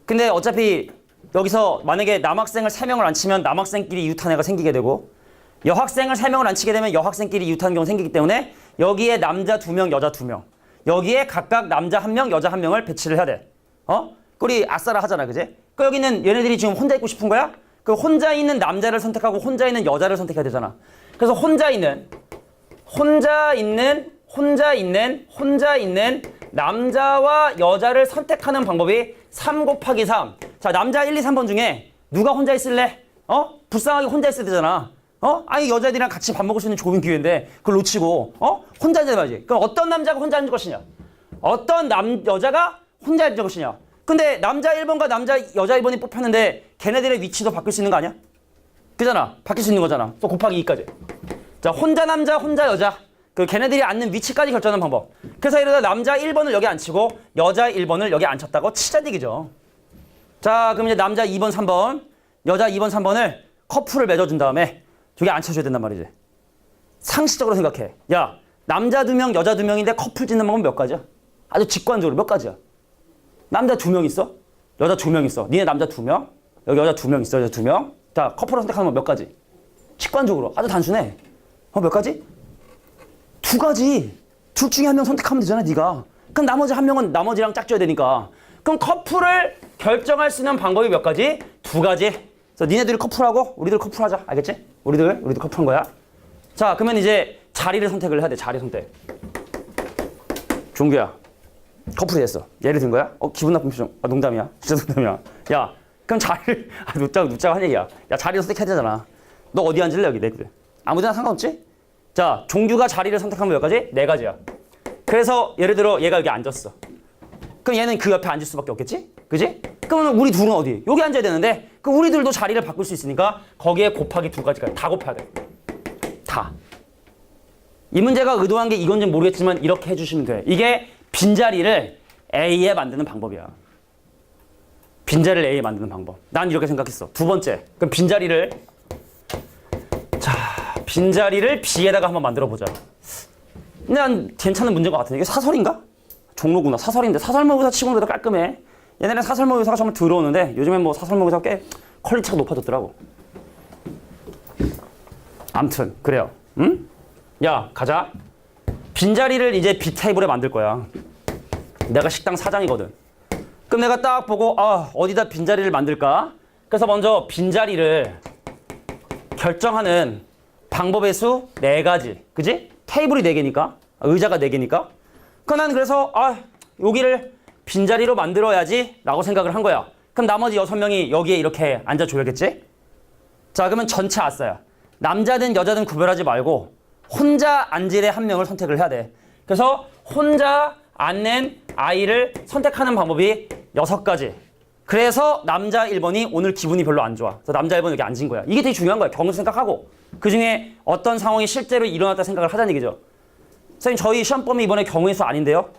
근데 어차피 여기서 만약에 남학생을 3명을 앉히면 남학생끼리 이웃한 애가 생기게 되고 여학생을 3명을 앉히게 되면 여학생끼리 이웃하는 경우가 생기기 때문에 여기에 남자 2명, 여자 2명 여기에 각각 남자 1명, 여자 1명을 배치를 해야 돼. 우리 아싸라 하잖아, 그지? 그 여기는 얘네들이 지금 혼자 있고 싶은 거야? 그 혼자 있는 남자를 선택하고 혼자 있는 여자를 선택해야 되잖아. 그래서 혼자 있는 남자와 여자를 선택하는 방법이 3 곱하기 3. 자, 남자 1, 2, 3번 중에 누가 혼자 있을래? 불쌍하게 혼자 있어야 되잖아. 아니, 여자애들이랑 같이 밥 먹을 수 있는 좋은 기회인데 그걸 놓치고 혼자 앉아야지. 그럼 어떤 남자가 혼자 앉을 것이냐? 어떤 여자가 혼자 앉을 것이냐? 근데 남자 1번과 여자 1번이 뽑혔는데 걔네들의 위치도 바뀔 수 있는 거 아니야? 그잖아. 바뀔 수 있는 거잖아. 또 곱하기 2까지. 자, 혼자 남자, 혼자 여자. 그 걔네들이 앉는 위치까지 결정하는 방법. 그래서 예를 들어 남자 1번을 여기 앉히고 여자 1번을 여기 앉혔다고 치자는 얘기죠. 자, 그럼 이제 남자 2번, 3번, 여자 2번, 3번을 커플을 맺어준 다음에 저기 앉혀줘야 된단 말이지. 상식적으로 생각해. 야, 남자 2명, 여자 2명인데 커플 짓는 방법은 몇 가지야? 아주 직관적으로 몇 가지야? 남자 2명 있어? 여자 2명 있어. 니네 남자 2명? 여기 여자 2명 있어. 여자 2명? 자, 커플을 선택하는 건 몇 가지? 직관적으로. 아주 단순해. 몇 가지? 2가지. 둘 중에 한 명 선택하면 되잖아, 네가. 그럼 나머지 한 명은 나머지랑 짝져야 되니까. 그럼 커플을 결정할 수 있는 방법이 몇 가지? 2가지. 그래서 니네들이 커플하고 우리들 커플하자. 알겠지? 우리도 커플한 거야. 자, 그러면 이제 자리를 선택을 해야 돼. 자리 선택. 종규야, 커플이 됐어. 예를 든 거야? 기분 나쁜 표정. 농담이야. 진짜 농담이야. 야, 그럼 자리를 눕자고 한 얘기야. 야, 자리를 선택해야 되잖아. 너 어디 앉을래 여기? 내 그래. 아무데나 상관없지? 자, 종규가 자리를 선택하면 몇 가지? 4가지야. 그래서 예를 들어 얘가 여기 앉았어. 그럼 얘는 그 옆에 앉을 수밖에 없겠지? 그지? 그러면 우리 둘은 어디? 여기 앉아야 되는데 그 우리들도 자리를 바꿀 수 있으니까 거기에 곱하기 2가지까지 다 곱해야 돼. 다. 이 문제가 의도한 게 이건지 모르겠지만 이렇게 해주시면 돼. 이게 빈자리를 A에 만드는 방법이야. 빈자리를 A에 만드는 방법. 난 이렇게 생각했어. 2번째. 그럼 빈자리를 B에다가 한번 만들어 보자. 근데 난 괜찮은 문제인 것 같은데 이게 사설인가? 종로구나. 사설인데 사설모의고사 치고는 그래도 깔끔해. 옛날에는 사설모의고사가 정말 더러웠는데 요즘엔 뭐 사설모의고사가 꽤 퀄리티가 높아졌더라고. 암튼 그래요. 응? 야, 가자. 빈자리를 이제 B 테이블에 만들 거야. 내가 식당 사장이거든. 그럼 내가 딱 보고 어디다 빈자리를 만들까? 그래서 먼저 빈자리를 결정하는 방법의 수 4가지. 그지? 테이블이 4개니까. 의자가 4개니까. 난 그래서 여기를 빈자리로 만들어야지 라고 생각을 한 거야. 그럼 나머지 6명이 여기에 이렇게 앉아줘야겠지? 자, 그러면 전체 아싸야. 남자든 여자든 구별하지 말고 혼자 앉을 애 1명을 선택을 해야 돼. 그래서 혼자 앉는 아이를 선택하는 방법이 6가지. 그래서 남자 1번이 오늘 기분이 별로 안 좋아. 그래서 남자 1번 여기 앉은 거야. 이게 되게 중요한 거야. 경우 생각하고. 그중에 어떤 상황이 실제로 일어났다 생각을 하자는 얘기죠. 선생님, 저희 시험 범위 이번에 경우의 수 아닌데요?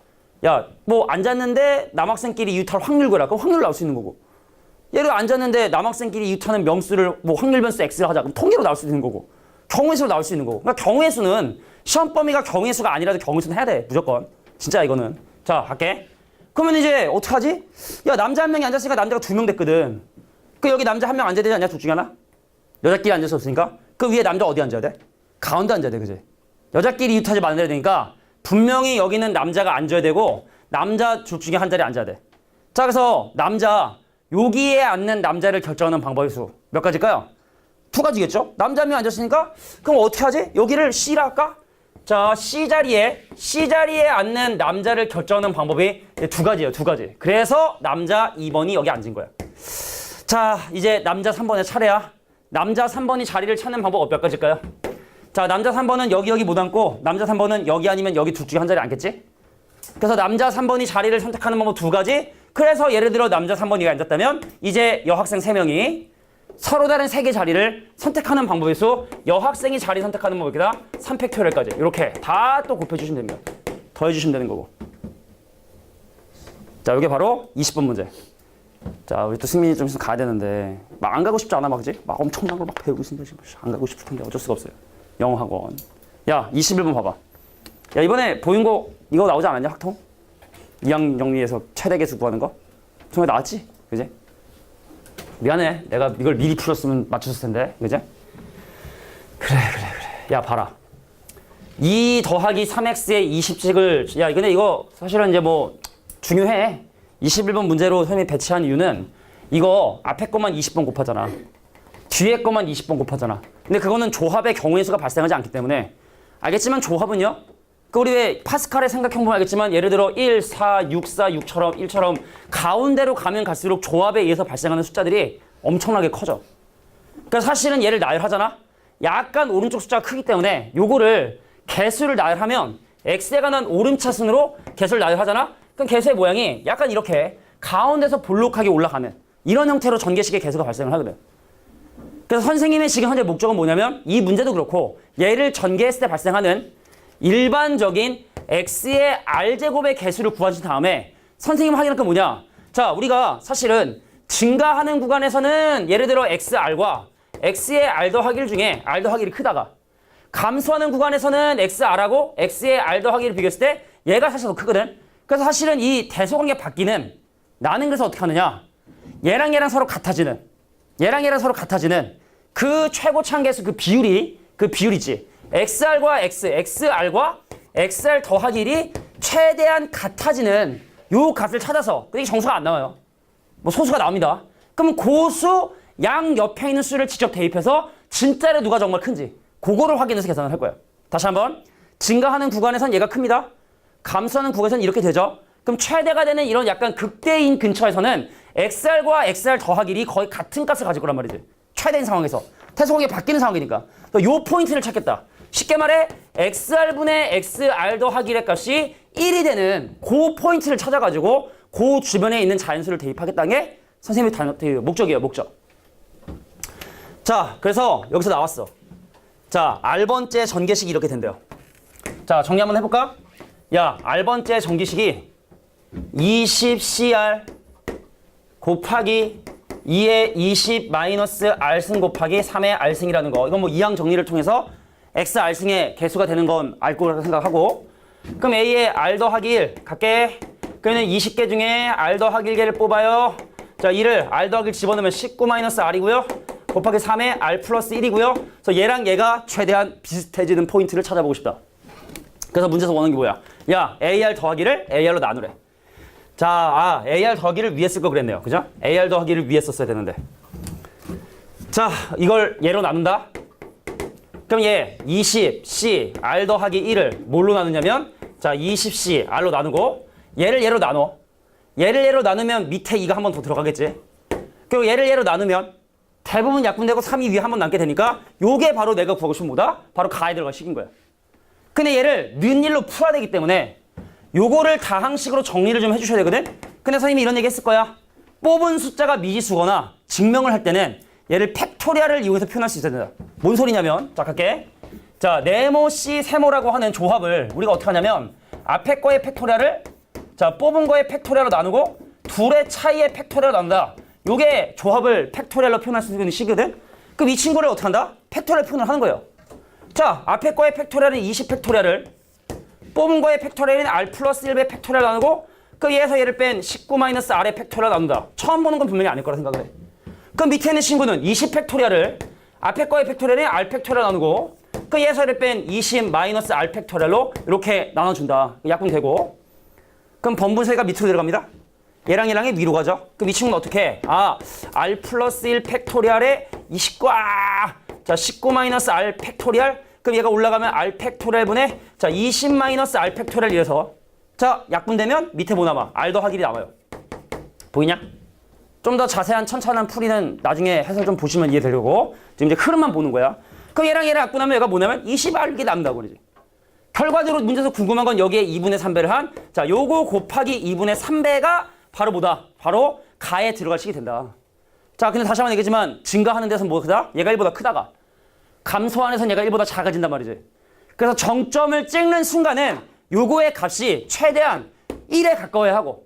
야, 뭐 앉았는데 남학생끼리 이웃할 확률 구해라. 그럼 확률 나올 수 있는 거고. 예를 들어 앉았는데 남학생끼리 이웃하는 명수를 뭐 확률 변수 x를 하자. 그럼 통계로 나올 수 있는 거고. 경우의 수로 나올 수 있는 거고. 그러니까 경우의 수는 시험 범위가 경우의 수가 아니라도 경우의 수는 해야 돼. 무조건. 진짜 이거는. 자, 갈게. 그러면 이제 어떡하지? 야, 남자 1명이 앉았으니까 남자가 2명 됐거든. 그 여기 남자 1명 앉아야 되지 않냐? 둘 중에 하나? 여자끼리 앉을 수 없으니까. 그 위에 남자 어디 앉아야 돼? 가운데 앉아야 돼, 그지? 여자끼리 이웃하지 말아야 되니까 분명히 여기는 남자가 앉아야 되고 남자 둘 중에 한 자리에 앉아야 돼. 자, 그래서 여기에 앉는 남자를 결정하는 방법의 수 몇 가지일까요? 두 가지겠죠? 남자 한 명 앉았으니까 그럼 어떻게 하지? 여기를 C라 할까? 자, C자리에 앉는 남자를 결정하는 방법이 두 가지예요. 두 가지. 그래서 남자 2번이 여기 앉은 거야. 자, 이제 남자 3번의 차례야. 남자 3번이 자리를 찾는 방법 몇 가지일까요? 자, 남자 3번은 여기 못 앉고 남자 3번은 여기 아니면 여기 둘 중에 한 자리 앉겠지? 그래서 남자 3번이 자리를 선택하는 방법 두 가지. 그래서 예를 들어 남자 3번이 앉았다면 이제 여학생 3명이 서로 다른 3개 자리를 선택하는 방법에서 여학생이 자리 선택하는 방법이다. 3팩토리얼까지 이렇게 다 또 곱해주시면 됩니다. 더해주시면 되는 거고. 자, 이게 바로 20번 문제. 자, 우리 또 승민이 좀 있으면 가야 되는데 막 안 가고 싶지 않아 막 그지? 막 엄청난 걸 막 배우고 있습니다 지금. 안 가고 싶을 텐데 어쩔 수가 없어요. 영어 학원. 야, 21번 봐봐. 야, 이번에 보인 거 이거 나오지 않았냐 학통? 이항 정리해서 최대 개수 구하는 거? 정말 나왔지? 그지? 미안해. 내가 이걸 미리 풀었으면 맞췄을 텐데. 그지? 그래. 야, 봐라. 2 더하기 3x의 20씩을 야, 근데 이거 사실은 이제 뭐 중요해. 21번 문제로 선생님이 배치한 이유는 이거 앞에 것만 20번 곱하잖아. 뒤에 것만 20번 곱하잖아. 근데 그거는 조합의 경우의 수가 발생하지 않기 때문에 알겠지만 조합은요. 그 우리 왜 파스칼의 생각형 보면 알겠지만 예를 들어 1, 4, 6, 4, 6처럼 1처럼 가운데로 가면 갈수록 조합에 의해서 발생하는 숫자들이 엄청나게 커져. 그러니까 사실은 얘를 나열하잖아. 약간 오른쪽 숫자가 크기 때문에 요거를 개수를 나열하면 x에 관한 오름차순으로 개수를 나열하잖아. 그럼 개수의 모양이 약간 이렇게 가운데서 볼록하게 올라가는 이런 형태로 전개식의 개수가 발생을 하거든. 그래서 선생님의 지금 현재 목적은 뭐냐면 이 문제도 그렇고 얘를 전개했을 때 발생하는 일반적인 x의 r제곱의 개수를 구하신 다음에 선생님 확인할 건 뭐냐? 자, 우리가 사실은 증가하는 구간에서는 예를 들어 xr과 x의 r 더하기 1 중에 r 더하기 1이 크다가 감소하는 구간에서는 xr하고 x의 r 더하기 1을 비교했을 때 얘가 사실 더 크거든. 그래서 사실은 이 대소관계 바뀌는 나는 그래서 어떻게 하느냐? 얘랑 서로 같아지는 그 최고차항계수 그 비율이지. xr과 xr과 xr 더하기 1이 최대한 같아지는 요 값을 찾아서 근데 이 정수가 안 나와요. 뭐 소수가 나옵니다. 그럼 고수 양 옆에 있는 수를 직접 대입해서 진짜로 누가 정말 큰지 그거를 확인해서 계산을 할 거예요. 다시 한번 증가하는 구간에선 얘가 큽니다. 감소하는 구간에선 이렇게 되죠. 그럼 최대가 되는 이런 약간 극대인 근처에서는 xr과 xr 더하기 1이 거의 같은 값을 가질 거란 말이지. 최대인 상황에서. 태소관계 바뀌는 상황이니까. 요 포인트를 찾겠다. 쉽게 말해 xr분의 xr 더하기 1의 값이 1이 되는 그 포인트를 찾아가지고 그 주변에 있는 자연수를 대입하겠다는 게 선생님의 목적이에요. 목적. 자, 그래서 여기서 나왔어. 자, r번째 전개식이 이렇게 된대요. 자, 정리 한번 해볼까? 야, r번째 전개식이 20cr 곱하기 2의 20 마이너스 r승 곱하기 3의 r승이라는 거. 이건 뭐 이항 정리를 통해서 x r승의 개수가 되는 건 알 거라고 생각하고. 그럼 a의 r 더하기 1 갈게. 그러면 20개 중에 r 더하기 1개를 뽑아요. 자, 2를 r 더하기 1 집어넣으면 19 마이너스 r이고요. 곱하기 3의 r 플러스 1이고요. 그래서 얘랑 얘가 최대한 비슷해지는 포인트를 찾아보고 싶다. 그래서 문제에서 원하는 게 뭐야? 야, AR 더하기를 AR로 나누래. 자, AR 더하기를 위에 쓸 거 그랬네요. 그죠? AR 더하기를 위에 썼어야 되는데. 자, 이걸 얘로 나눈다. 그럼 얘 20C R 더하기 1을 뭘로 나누냐면 자, 20C R로 나누고 얘를 얘로 나눠. 얘를 얘로 나누면 밑에 2가 한 번 더 들어가겠지. 그리고 얘를 얘로 나누면 대부분 약분되고 3이 위에 한 번 남게 되니까 요게 바로 내가 구하고 싶은 뭐다? 바로 가에 들어갈 식인 거야. 근데 얘를 는일로 풀어야 되기 때문에 요거를 다항식으로 정리를 좀 해주셔야 되거든? 근데 선생님이 이런 얘기 했을 거야. 뽑은 숫자가 미지수거나 증명을 할 때는 얘를 팩토리얼을 이용해서 표현할 수 있어야 된다. 뭔 소리냐면 자, 갈게. 자, 네모 C 세모라고 하는 조합을 우리가 어떻게 하냐면 앞에 거의 팩토리얼을 자, 뽑은 거의 팩토리얼로 나누고 둘의 차이의 팩토리얼로 나눈다. 요게 조합을 팩토리얼로 표현할 수 있는 식이거든? 그럼 이 친구를 어떻게 한다? 팩토리얼 표현을 하는 거예요. 자, 앞에 거의 팩토리얼은 20 팩토리얼을 뽑은 거의 팩토리얼은 r 플러스 1배 팩토리얼 나누고 그 얘에서 얘를 뺀 19 마이너스 r의 팩토리얼 나눈다. 처음 보는 건 분명히 아닐 거라 생각을 해. 그럼 밑에 있는 친구는 20 팩토리얼을 앞에 거의 팩토리얼은 r 팩토리얼 나누고 그 얘에서 얘를 뺀 20 마이너스 r 팩토리얼로 이렇게 나눠준다. 약분되고 그럼 번분세가 밑으로 들어갑니다. 얘랑 얘랑이 위로 가죠. 그럼 이 친구는 어떻게 해? r 플러스 1 팩토리얼에 29 자, 19 마이너스 R 팩토리얼. 그럼 얘가 올라가면 R 팩토리얼 분의 자, 20 마이너스 R 팩토리얼 이래서 자, 약분되면 밑에 뭐 남아? R 더하기 1이 남아요. 보이냐? 좀 더 자세한 천천한 풀이는 나중에 해설 좀 보시면 이해되려고 지금 이제 흐름만 보는 거야. 그럼 얘랑 약분하면 얘가 뭐냐면 20R 이 남는다고 그러지. 결과적으로 문제에서 궁금한 건 여기에 2분의 3배를 한 자, 요거 곱하기 2분의 3배가 바로 뭐다? 바로 가에 들어갈 식이 된다. 자, 근데 다시 한번 얘기했지만 증가하는 데서 뭐 크다? 얘가 1보다 크다가 감소하는 얘가 1보다 작아진단 말이지. 그래서 정점을 찍는 순간은 요거의 값이 최대한 1에 가까워야 하고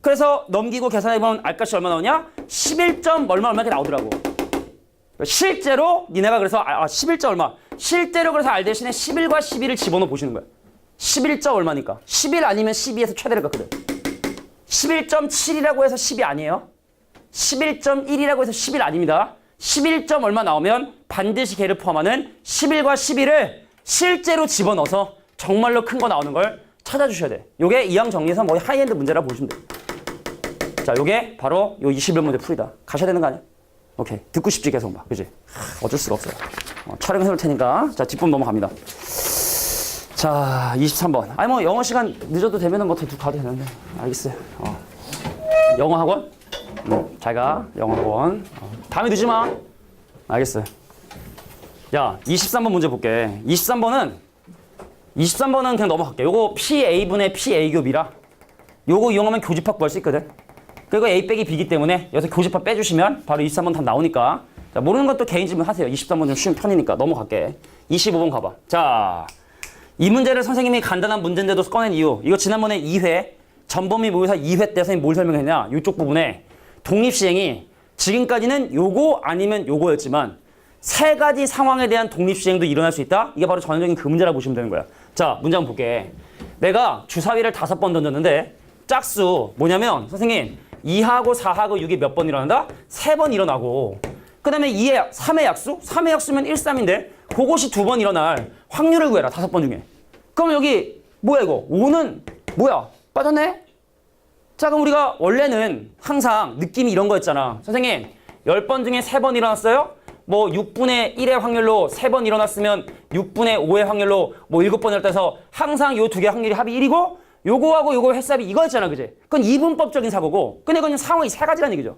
그래서 넘기고 계산해보면 R값이 얼마 나오냐? 11점 얼마 이렇게 나오더라고. 실제로 니네가 그래서 11점 얼마 실제로 그래서 R 대신에 11과 12를 집어넣어 보시는 거야. 11점 얼마니까 11 아니면 12에서 최대를 갖거든. 11.7이라고 해서 10이 아니에요. 11.1이라고 해서 11 아닙니다. 11점 얼마 나오면 반드시 걔를 포함하는 11과 11을 실제로 집어넣어서 정말로 큰 거 나오는 걸 찾아주셔야 돼. 요게 이항 정리해서 뭐 하이엔드 문제라 보시면 돼. 자, 요게 바로 요 21문제 풀이다. 가셔야 되는 거 아니야? 오케이. 듣고 싶지 계속 봐. 그지? 어쩔 수가 없어요. 촬영해 놓을 테니까. 자, 뒷부분 넘어갑니다. 자, 23번. 아니, 뭐, 영어 시간 늦어도 되면은 뭐 더 가도 되는데. 알겠어요. 영어 학원? 잘 가. 영어 학원. 다음에 늦지 마. 알겠어요. 야, 23번 문제 볼게. 23번은 그냥 넘어갈게. 요거 PA분의 PA 교비라. 요거 이용하면 교집합 구할 수 있거든. 그리고 A 빼기 B기 때문에 여기서 교집합 빼주시면 바로 23번 답 나오니까. 자, 모르는 것도 개인 질문 하세요. 23번 좀 쉬운 편이니까 넘어갈게. 25번 가봐. 자, 이 문제를 선생님이 간단한 문제인데도 꺼낸 이유. 이거 지난번에 2회, 전범위 모의사 2회 때 선생님이 뭘 설명했냐. 이쪽 부분에 독립시행이 지금까지는 요거 아니면 요거였지만 세 가지 상황에 대한 독립시행도 일어날 수 있다. 이게 바로 전형적인 그 문제라고 보시면 되는 거야. 자, 문제 한번 볼게. 내가 주사위를 5번 던졌는데 짝수 뭐냐면 선생님 2하고 4하고 6이 몇 번 일어난다? 3번 일어나고 그 다음에 3의 약수? 3의 약수면 1, 3인데 그것이 2번 일어날 확률을 구해라. 5번 중에. 그럼 여기 뭐야 이거? 5는 뭐야? 빠졌네? 자, 그럼 우리가 원래는 항상 느낌이 이런 거였잖아. 선생님 10번 중에 3번 일어났어요? 뭐 6분의 1의 확률로 3번 일어났으면 6분의 5의 확률로 뭐 7번 일어났다 해서 항상 요 두 개 확률이 합이 1이고 요거하고 요거 횟삽이 이거였잖아. 그지? 그건 이분법적인 사고고 근데 이건 상황이 세 가지라는 얘기죠.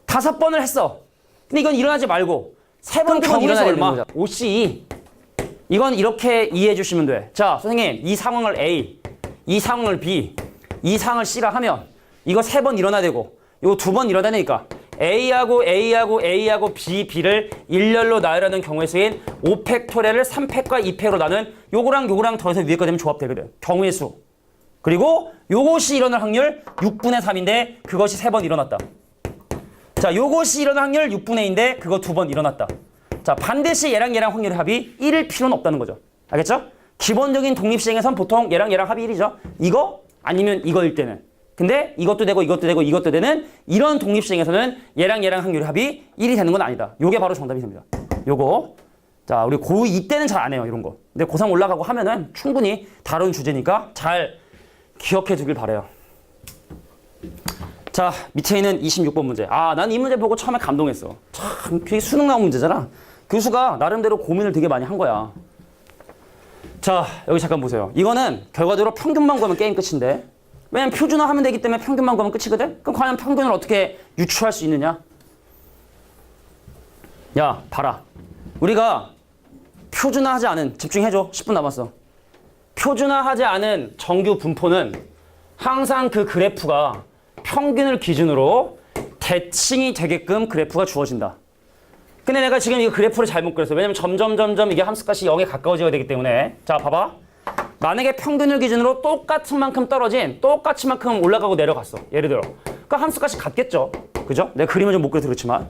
5번을 했어. 근데 이건 일어나지 말고 3번 경우는 얼마? 5C. 이건 이렇게 이해해 주시면 돼. 자, 선생님 이 상황을 A, 이 상황을 B, 이 상황을 C라 하면 이거 3번 일어나야 되고 이거 2번 일어나야 되니까 A하고 B를 일렬로 나열하는 경우의 수인 5팩토리얼을 3팩과 2팩으로 나눈 요거랑 더해서 위에 거 되면 조합되거든. 경우의 수. 그리고 요것이 일어날 확률 6분의 3인데 그것이 3번 일어났다. 자, 요것이 일어날 확률 6분의 2인데 그거 2번 일어났다. 자, 반드시 얘랑 확률의 합이 1일 필요는 없다는 거죠. 알겠죠? 기본적인 독립시행에선 보통 얘랑 합이 1이죠. 이거 아니면 이거일 때는. 근데 이것도 되고 이것도 되는 이런 독립시행에서는 얘랑 확률의 합이 1이 되는 건 아니다. 요게 바로 정답이 됩니다. 요거. 자, 우리 고2 때는 잘 안 해요. 이런 거. 근데 고3 올라가고 하면은 충분히 다룬 주제니까 잘 기억해 두길 바래요. 자, 밑에 있는 26번 문제. 난 이 문제 보고 처음에 감동했어. 참, 그게 수능 나온 문제잖아. 교수가 나름대로 고민을 되게 많이 한 거야. 자, 여기 잠깐 보세요. 이거는 결과적으로 평균만 구하면 게임 끝인데 왜냐면 표준화하면 되기 때문에 평균만 구하면 끝이거든? 그럼 과연 평균을 어떻게 유추할 수 있느냐? 야, 봐라. 우리가 표준화하지 않은, 집중해줘. 10분 남았어. 표준화하지 않은 정규 분포는 항상 그 그래프가 평균을 기준으로 대칭이 되게끔 그래프가 주어진다. 근데 내가 지금 이거 그래프를 잘못 그렸어. 왜냐면 점점 이게 함수값이 0에 가까워져야 되기 때문에. 자, 봐봐. 만약에 평균을 기준으로 똑같은 만큼 떨어진 똑같이 만큼 올라가고 내려갔어. 예를 들어. 그러니까 함수값이 같겠죠. 그죠? 내가 그림을 좀 못 그려서 그렇지만.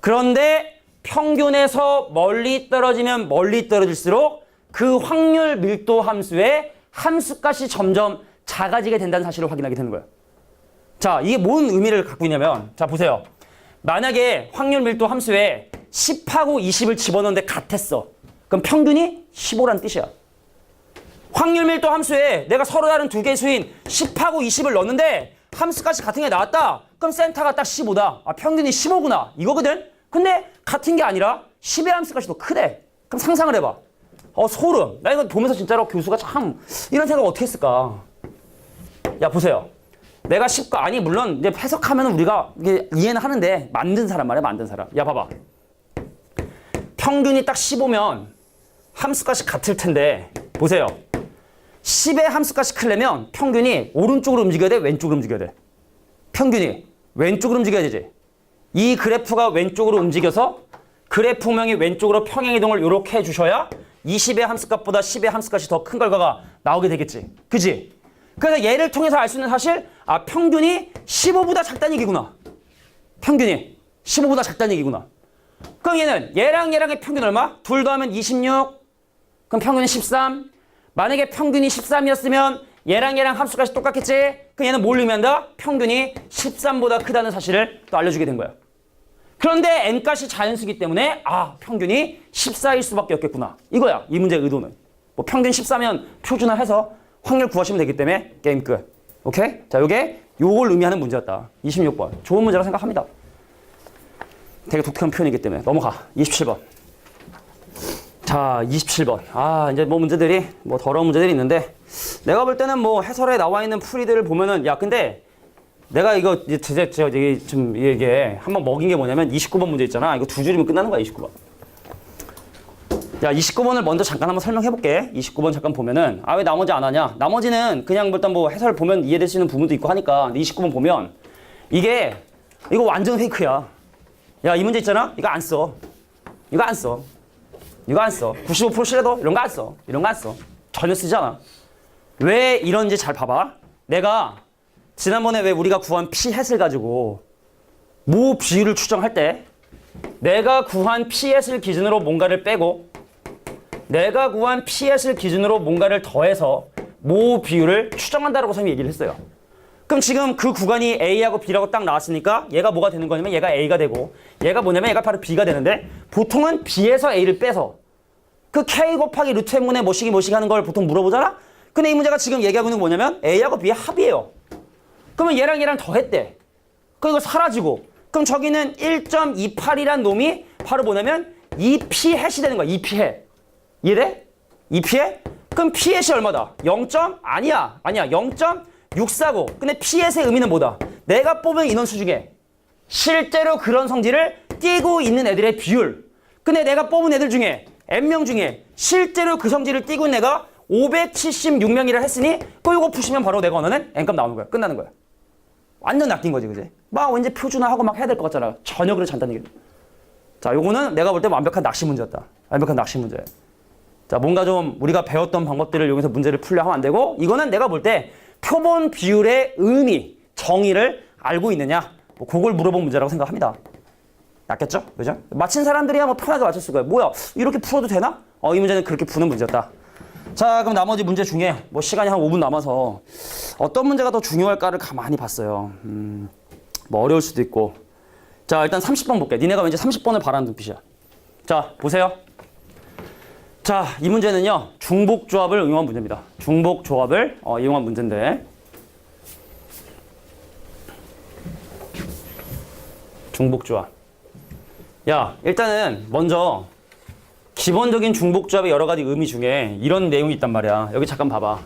그런데 평균에서 멀리 떨어지면 멀리 떨어질수록 그 확률 밀도 함수의 함수값이 점점 작아지게 된다는 사실을 확인하게 되는 거예요. 자, 이게 뭔 의미를 갖고 있냐면 자, 보세요. 만약에 확률 밀도 함수에 10하고 20을 집어넣는데 같았어. 그럼 평균이 15란 뜻이야. 확률 밀도 함수에 내가 서로 다른 두 개의 수인 10하고 20을 넣었는데 함수값이 같은 게 나왔다. 그럼 센터가 딱 15다. 평균이 15구나. 이거거든. 근데 같은 게 아니라 10의 함수값이 더 크대. 그럼 상상을 해봐. 소름. 나 이거 보면서 진짜로 교수가 참 이런 생각 어떻게 했을까. 야, 보세요. 내가 10과, 아니, 물론 이제 해석하면 우리가 이게 이해는 하는데, 만든 사람 말이야, 만든 사람. 야, 봐봐. 평균이 딱 15면 함수값이 같을 텐데, 보세요. 10의 함수값이 크려면 평균이 오른쪽으로 움직여야 돼, 왼쪽으로 움직여야 돼? 평균이 왼쪽으로 움직여야 되지. 이 그래프가 왼쪽으로 움직여서 그래프명이 왼쪽으로 평행이동을 이렇게 해주셔야 20의 함수값보다 10의 함수값이 더 큰 결과가 나오게 되겠지. 그지? 그래서 얘를 통해서 알 수 있는 사실, 평균이 15보다 작다는 얘기구나. 평균이 15보다 작다는 얘기구나. 그럼 얘랑의 평균 얼마? 둘 더하면 26. 그럼 평균이 13. 만약에 평균이 13이었으면 얘랑 함수값이 똑같겠지? 그럼 얘는 뭘 의미한다? 평균이 13보다 크다는 사실을 또 알려주게 된 거야. 그런데 n값이 자연수기 때문에 평균이 14일 수밖에 없겠구나. 이거야, 이 문제의 의도는. 뭐 평균 14면 표준화해서 확률 구하시면 되기 때문에 게임 끝. 오케이? 자, 요걸 의미하는 문제였다. 26번. 좋은 문제라고 생각합니다. 되게 독특한 표현이기 때문에. 넘어가. 27번. 자, 27번. 이제 뭐 문제들이, 뭐 더러운 문제들이 있는데, 내가 볼 때는 뭐 해설에 나와 있는 풀이들을 보면은, 근데 내가 이거 이게 한번 먹인 게 뭐냐면 29번 문제 있잖아. 이거 두 줄이면 끝나는 거야, 29번. 야, 29번을 먼저 잠깐 한번 설명해 볼게. 29번 잠깐 보면은, 왜 나머지 안 하냐? 나머지는 그냥 일단 뭐 해설 보면 이해될 수 있는 부분도 있고 하니까. 근데 29번 보면, 이거 완전 페이크야. 야, 이 문제 있잖아? 이거 안 써. 95% 실해도 이런 거 안 써. 전혀 쓰지 않아. 왜 이런지 잘 봐봐. 내가 지난번에 왜 우리가 구한 P햇을 가지고 모 비율을 추정할 때 내가 구한 P햇을 기준으로 뭔가를 빼고 내가 구한 P햇을 기준으로 뭔가를 더해서 모 비율을 추정한다라고 선생님이 얘기를 했어요. 그럼 지금 그 구간이 A하고 B라고 딱 나왔으니까 얘가 뭐가 되는 거냐면 얘가 A가 되고 얘가 뭐냐면 얘가 바로 B가 되는데 보통은 B에서 A를 빼서 그 K 곱하기 루트 M분의 뭐시기 하는 걸 보통 물어보잖아? 근데 이 문제가 지금 얘기하고 있는 게 뭐냐면 A하고 B의 합이에요. 그러면 얘랑 더했대. 그럼 이거 사라지고 그럼 저기는 1.28이란 놈이 바로 뭐냐면 2P햇이 되는 거야. 2P햇. 이해돼? 2P햇? 그럼 P햇이 얼마다? 0. 아니야. 0.649. 근데 P햇의 의미는 뭐다? 내가 뽑은 인원수 중에 실제로 그런 성질을 띠고 있는 애들의 비율. 근데 내가 뽑은 애들 중에 N명 중에 실제로 그 성질을 띠고 있는 애가 576명이라 했으니 이거 푸시면 바로 내가 원하는 N값 나오는 거야. 끝나는 거야. 완전 낚인 거지, 그지? 왠지 표준화하고 막 해야 될 것 같잖아. 전혀 그렇지 않다는 얘기야. 자, 요거는 내가 볼 때 완벽한 낚시 문제였다. 완벽한 낚시 문제. 자, 뭔가 좀 우리가 배웠던 방법들을 이용해서 문제를 풀려 하면 안 되고 이거는 내가 볼 때 표본 비율의 의미, 정의를 알고 있느냐? 그걸 물어본 문제라고 생각합니다. 낫겠죠? 그죠? 맞힌 사람들이야 뭐 편하게 맞출 수가 있어요. 뭐야? 이렇게 풀어도 되나? 이 문제는 그렇게 푸는 문제였다. 자, 그럼 나머지 문제 중에 뭐 시간이 한 5분 남아서 어떤 문제가 더 중요할까를 가만히 봤어요. 뭐 어려울 수도 있고. 자, 일단 30번 볼게. 니네가 왠지 30번을 바라는 눈빛이야. 자, 보세요. 자, 이 문제는요. 중복조합을 이용한 문제입니다. 중복조합을 이용한 문제인데 중복조합. 야, 일단은 먼저 기본적인 중복조합의 여러 가지 의미 중에 이런 내용이 있단 말이야. 여기 잠깐 봐봐.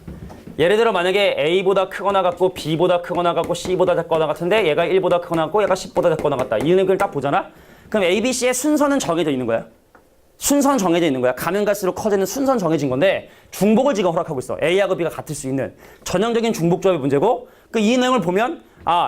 예를 들어 만약에 A보다 크거나 같고 B보다 크거나 같고 C보다 작거나 같은데 얘가 1보다 크거나 같고 얘가 10보다 작거나 같다. 이 내용을 딱 보잖아. 그럼 A, B, C의 순서는 정해져 있는 거야. 순서는 정해져 있는 거야. 가면 갈수록 커지는 순서는 정해진 건데 중복을 지금 허락하고 있어. A하고 B가 같을 수 있는 전형적인 중복조합의 문제고 이 내용을 보면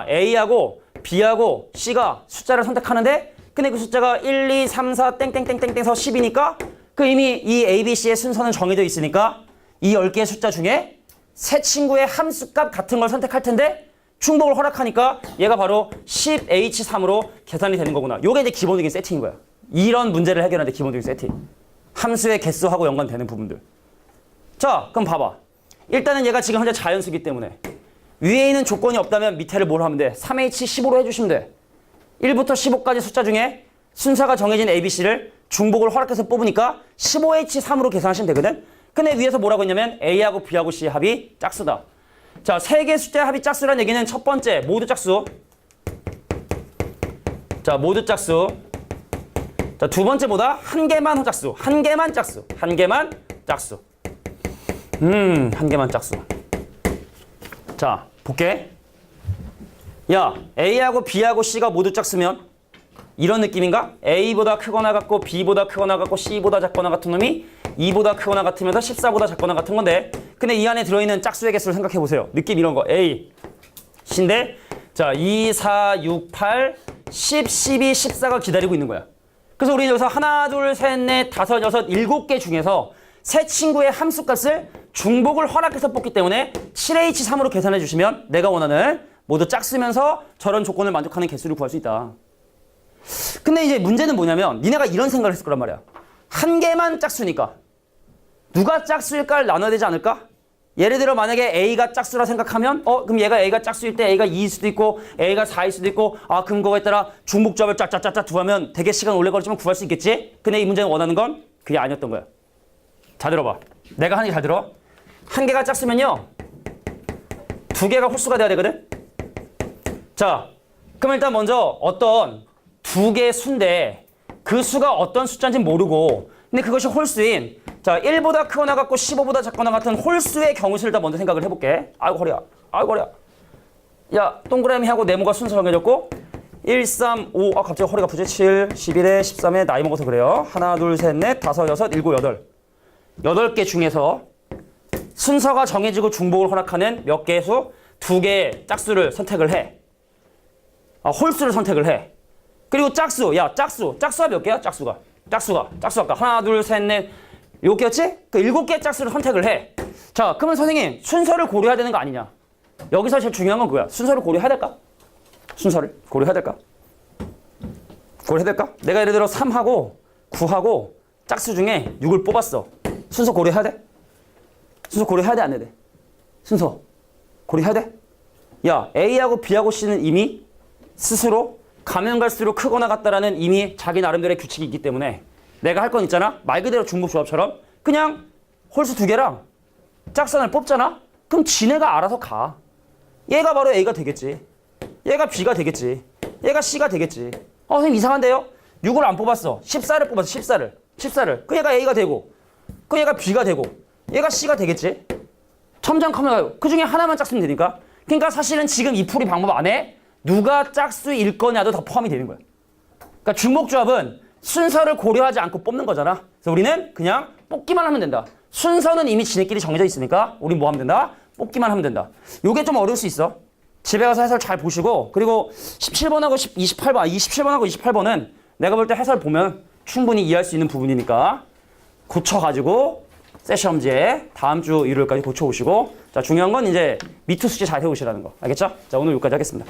A하고 B하고 C가 숫자를 선택하는데 근데 그 숫자가 1, 2, 3, 4 땡땡땡땡땡서 10이니까 이미 이 A, B, C의 순서는 정해져 있으니까 이 10개의 숫자 중에 세 친구의 함수값 같은 걸 선택할 텐데 중복을 허락하니까 얘가 바로 10H3으로 계산이 되는 거구나. 요게 이제 기본적인 세팅인 거야. 이런 문제를 해결하는데 기본적인 세팅. 함수의 개수하고 연관되는 부분들. 자, 그럼 봐봐. 일단은 얘가 지금 현재 자연수기 때문에 위에 있는 조건이 없다면 밑에를 뭘 하면 돼? 3H15로 해주시면 돼. 1부터 15까지 숫자 중에 순서가 정해진 A, B, C를 중복을 허락해서 뽑으니까 15H3으로 계산하시면 되거든? 근데 위에서 뭐라고 했냐면 A하고 B하고 C의 합이 짝수다. 자, 세 개의 숫자의 합이 짝수라는 얘기는 첫 번째, 모두 짝수. 자, 모두 짝수. 자, 두 번째 뭐다? 한 개만 짝수. 한 개만 짝수. 한 개만 짝수. 한 개만 짝수. 자, 볼게. 야, A하고 B하고 C가 모두 짝수면 이런 느낌인가? A보다 크거나 같고 B보다 크거나 같고 C보다 작거나 같은 놈이 2보다 크거나 같으면서 14보다 작거나 같은 건데, 근데 이 안에 들어있는 짝수의 개수를 생각해 보세요. 느낌 이런 거. A, C인데 자, 2, 4, 6, 8, 10, 12, 14가 기다리고 있는 거야. 그래서 우리는 여기서 하나, 둘, 셋, 넷, 다섯, 여섯, 7개 중에서 세 친구의 함수값을 중복을 허락해서 뽑기 때문에 7H3으로 계산해 주시면 내가 원하는 모두 짝수면서 저런 조건을 만족하는 개수를 구할 수 있다. 근데 이제 문제는 뭐냐면 니네가 이런 생각을 했을 거란 말이야. 한 개만 짝수니까 누가 짝수일까를 나눠야 되지 않을까? 예를 들어 만약에 A가 짝수라 생각하면 그럼 얘가 A가 짝수일 때 A가 2일 수도 있고 A가 4일 수도 있고 그럼 그거에 따라 중복조합을 짝짝짝짝 두하면 되게 시간 오래 걸리지만 구할 수 있겠지? 근데 이 문제는 원하는 건 그게 아니었던 거야. 잘 들어봐. 내가 하는 게 잘 들어. 한 개가 짝수면요, 두 개가 홀수가 돼야 되거든? 자, 그럼 일단 먼저 어떤 두 개의 수인데 그 수가 어떤 숫자인지 모르고 근데 그것이 홀수인 자 1보다 크거나 같고 15보다 작거나 같은 홀수의 경우를 일단 먼저 생각을 해볼게. 아이고 허리야. 아이고 허리야. 야, 동그라미하고 네모가 순서 정해졌고 1, 3, 5 갑자기 허리가 아프지? 7, 11에 13에 나이 먹어서 그래요. 하나, 둘, 셋, 넷, 다섯, 여섯, 일곱, 여덟. 8개 중에서 순서가 정해지고 중복을 허락하는 몇 개의 수? 두 개의 짝수를 선택을 해. 홀수를 선택을 해. 그리고 짝수. 야, 짝수가 몇 개야? 짝수가 아까 하나, 둘, 셋, 넷, 7개였지? 그 7개의 짝수를 선택을 해. 자, 그러면 선생님 순서를 고려해야 되는 거 아니냐? 여기서 제일 중요한 건 그거야. 순서를 고려해야 될까? 순서를 고려해야 될까? 내가 예를 들어 3하고 9하고 짝수 중에 6을 뽑았어. 순서 고려해야 돼? 순서 고려해야 돼, 안 해야 돼? 순서 고려해야 돼? 야, A하고 B하고 C는 이미 스스로 가면 갈수록 크거나 같다라는 이미 자기 나름대로의 규칙이 있기 때문에 내가 할 건 있잖아. 말 그대로 중복조합처럼 그냥 홀수 두 개랑 짝수를 뽑잖아. 그럼 지네가 알아서 가. 얘가 바로 A가 되겠지. 얘가 B가 되겠지. 얘가 C가 되겠지. 선생님 이상한데요? 6을 안 뽑았어. 14를 뽑았어. 14를. 그 얘가 A가 되고 그 얘가 B가 되고 얘가 C가 되겠지. 첨장카메라 그 중에 하나만 짝수면 되니까. 그러니까 사실은 지금 이 풀이 방법 안에 누가 짝수일 거냐도 다 포함이 되는 거야. 그러니까 중복조합은 순서를 고려하지 않고 뽑는 거잖아. 그래서 우리는 그냥 뽑기만 하면 된다. 순서는 이미 지네끼리 정해져 있으니까 우린 뭐 하면 된다? 뽑기만 하면 된다. 요게 좀 어려울 수 있어. 집에 가서 해설 잘 보시고 그리고 17번하고 27번하고 28번은 내가 볼 때 해설 보면 충분히 이해할 수 있는 부분이니까 고쳐가지고 세션지에 다음 주 일요일까지 고쳐오시고 자, 중요한 건 이제 미투 숙제 잘 해오시라는 거. 알겠죠? 자, 오늘 여기까지 하겠습니다.